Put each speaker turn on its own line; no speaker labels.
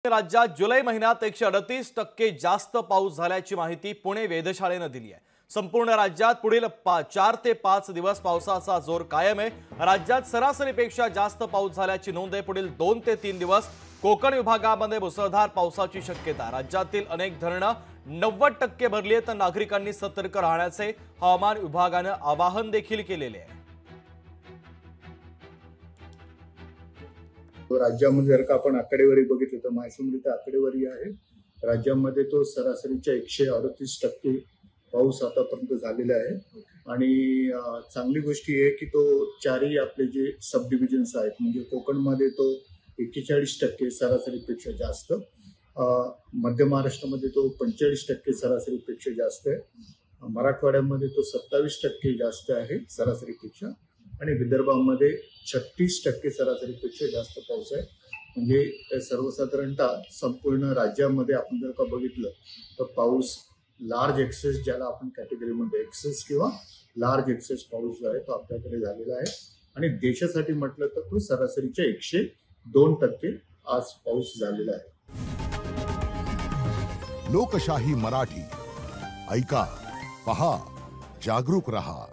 राज्यात जुलै महिन्यात 138% जास्त पाऊस झाल्याची माहिती पुणे वेधशाळेनं दिली आहे। संपूर्ण राज्यात पुढील 4 ते 5 दिवस पावसाचा जोर कायम आहे। राज्यात सरासरीपेक्षा जास्त पाऊस झाल्याची नोंद आहे। पुढील 2 ते 3 दिवस कोकण विभागामध्ये मुसळधार पावसाची शक्यता। राज्यातील अनेक धरणं 90% भरली आहेत, तर नागरिकांनी सतर्क राहण्याचे हवामान विभागानं आवाहन देखील केलेले आहे।
राज्यामध्ये जर का आपण आकडेवारी बघितली तर माहिती आकडेवारी आहे। राज्यामध्ये तो सरासरीच्या 138% पाऊस आतापर्यंत झालेला आहे आणि चांगली गोष्ट आहे की तो चारही आपले जे सब डिव्हिजन्स आहेत, म्हणजे कोकणमध्ये तो 41% सरासरीपेक्षा जास्त, मध्य महाराष्ट्रामध्ये तो 45% सरासरीपेक्षा जास्त आहे, मराठवाड्यामध्ये तो 27% जास्त आहे सरासरीपेक्षा आणि विदर्भामध्ये 36% सरासरीपेक्षा जास्त पाऊस आहे। म्हणजे सर्वसाधारणतः संपूर्ण राज्यामध्ये आपण जर का बघितलं तर पाऊस लार्ज एक्सेस, ज्याला आपण कॅटेगरीमध्ये एक्सेस किंवा लार्ज एक्सेस पाऊस जो आहे तो आपल्याकडे झालेला आहे आणि देशासाठी म्हटलं तर तो सरासरीच्या 102% आज पाऊस झालेला आहे।
लोकशाही मराठी ऐका, पहा, जागरूक रहा।